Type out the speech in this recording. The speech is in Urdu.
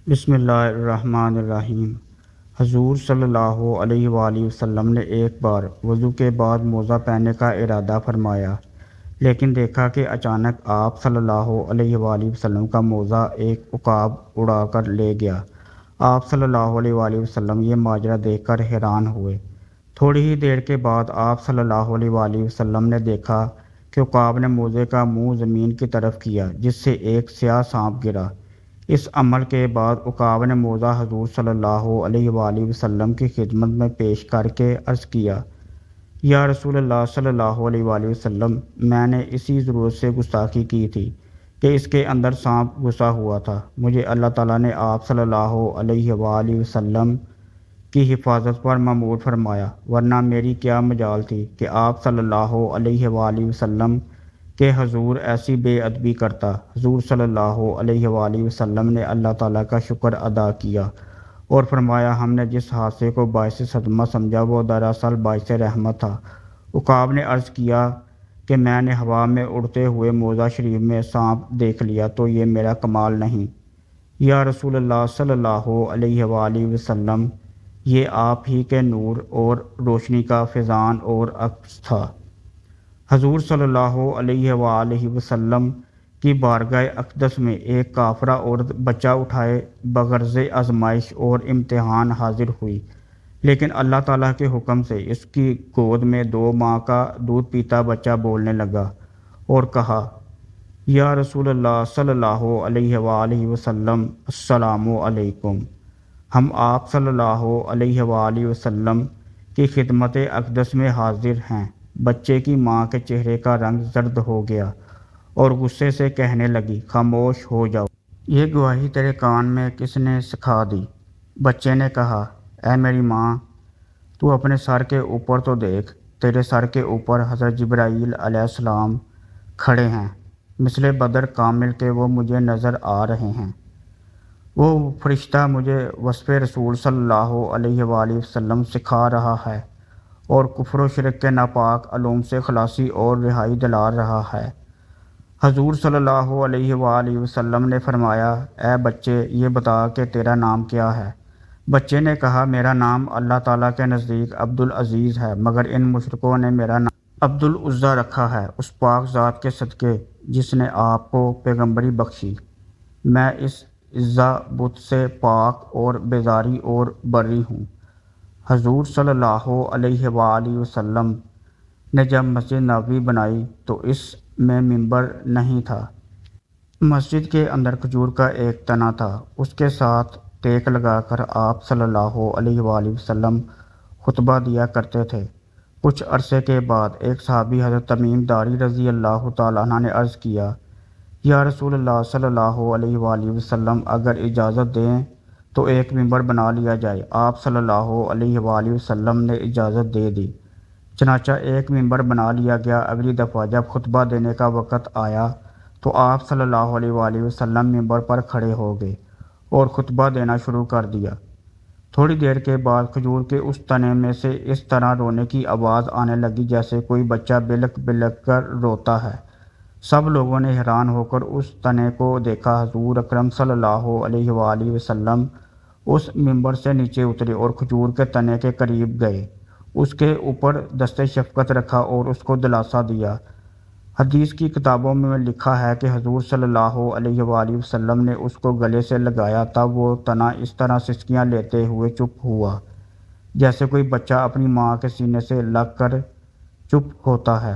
بسم اللہ الرحمن الرحیم۔ حضور صلی اللہ علیہ وآلہ وسلم نے ایک بار وضو کے بعد موزہ پہننے کا ارادہ فرمایا، لیکن دیکھا کہ اچانک آپ صلی اللہ علیہ وآلہ وسلم کا موزہ ایک عقاب اڑا کر لے گیا۔ آپ صلی اللہ علیہ وآلہ وسلم یہ ماجرا دیکھ کر حیران ہوئے۔ تھوڑی ہی دیر کے بعد آپ صلی اللہ علیہ وآلہ وسلم نے دیکھا کہ عقاب نے موزے کا منہ زمین کی طرف کیا، جس سے ایک سیاہ سانپ گرا۔ اس عمل کے بعد عقاب نے موزہ حضور صلی اللہ علیہ وآلہ وسلم کی خدمت میں پیش کر کے عرض کیا، یا رسول اللہ صلی اللہ علیہ وآلہ وسلم، میں نے اسی ضرورت سے گستاخی کی تھی کہ اس کے اندر سانپ گھسا ہوا تھا۔ مجھے اللہ تعالیٰ نے آپ صلی اللہ علیہ وآلہ وسلم کی حفاظت پر مأمور فرمایا، ورنہ میری کیا مجال تھی کہ آپ صلی اللہ علیہ وآلہ وسلم کہ حضور ایسی بے ادبی کرتا۔ حضور صلی اللہ علیہ وآلہ وسلم نے اللہ تعالیٰ کا شکر ادا کیا اور فرمایا، ہم نے جس حادثے کو باعث صدمہ سمجھا وہ دراصل باعث رحمت تھا۔ عقاب نے عرض کیا کہ میں نے ہوا میں اڑتے ہوئے موزہ شریف میں سانپ دیکھ لیا تو یہ میرا کمال نہیں، یا رسول اللہ صلی اللہ علیہ وآلہ وسلم، یہ آپ ہی کے نور اور روشنی کا فیضان اور عکس تھا۔ حضور صلی اللہ علیہ وآلہ وسلم کی بارگاہ اقدس میں ایک کافرہ عورت بچہ اٹھائے بغرض آزمائش اور امتحان حاضر ہوئی، لیکن اللہ تعالیٰ کے حکم سے اس کی گود میں 2 ماہ کا دودھ پیتا بچہ بولنے لگا اور کہا، یا رسول اللہ صلی اللہ علیہ وآلہ وسلم، السلام علیکم۔ ہم آپ صلی اللہ علیہ وآلہ وسلم کی خدمت اقدس میں حاضر ہیں۔ بچے کی ماں کے چہرے کا رنگ زرد ہو گیا اور غصے سے کہنے لگی، خاموش ہو جاؤ، یہ گواہی تیرے کان میں کس نے سکھا دی؟ بچے نے کہا، اے میری ماں، تو اپنے سر کے اوپر تو دیکھ، تیرے سر کے اوپر حضرت جبرائیل علیہ السلام کھڑے ہیں، مثل بدر کامل کے وہ مجھے نظر آ رہے ہیں۔ وہ فرشتہ مجھے وصف رسول صلی اللہ علیہ وآلہ وسلم سکھا رہا ہے اور کفر و شرک کے ناپاک علوم سے خلاصی اور رہائی دلا رہا ہے۔ حضور صلی اللہ علیہ وآلہ وسلم نے فرمایا، اے بچے، یہ بتا کہ تیرا نام کیا ہے؟ بچے نے کہا، میرا نام اللہ تعالیٰ کے نزدیک عبدالعزیز ہے، مگر ان مشرکوں نے میرا نام عبدالعزیٰ رکھا ہے، اس پاک ذات کے صدقے جس نے آپ کو پیغمبری بخشی۔ میں اس عزا بت سے پاک اور بیزاری اور بری ہوں۔ حضور صلی اللہ علیہ وآلہ وسلم نے جب مسجد نبوی بنائی تو اس میں منبر نہیں تھا۔ مسجد کے اندر کھجور کا ایک تنا تھا، اس کے ساتھ ٹیک لگا کر آپ صلی اللہ علیہ وآلہ وسلم خطبہ دیا کرتے تھے۔ کچھ عرصے کے بعد ایک صحابی حضرت تمیم داری رضی اللہ تعالیٰ عنہ نے عرض کیا، یا رسول اللہ صلی اللہ علیہ وآلہ وسلم، اگر اجازت دیں تو ایک منبر بنا لیا جائے۔ آپ صلی اللہ علیہ وآلہ وسلم نے اجازت دے دی، چنانچہ ایک منبر بنا لیا گیا۔ اگلی دفعہ جب خطبہ دینے کا وقت آیا تو آپ صلی اللہ علیہ وآلہ وسلم منبر پر کھڑے ہو گئے اور خطبہ دینا شروع کر دیا۔ تھوڑی دیر کے بعد کھجور کے اس تنے میں سے اس طرح رونے کی آواز آنے لگی جیسے کوئی بچہ بلک بلک کر روتا ہے۔ سب لوگوں نے حیران ہو کر اس تنے کو دیکھا۔ حضور اکرم صلی اللہ علیہ وآلہ وسلم اس منبر سے نیچے اترے اور کھجور کے تنے کے قریب گئے، اس کے اوپر دست شفقت رکھا اور اس کو دلاسا دیا۔ حدیث کی کتابوں میں لکھا ہے کہ حضور صلی اللہ علیہ وآلہ وسلم نے اس کو گلے سے لگایا، تب وہ تنا اس طرح سسکیاں لیتے ہوئے چپ ہوا جیسے کوئی بچہ اپنی ماں کے سینے سے لگ کر چپ ہوتا ہے۔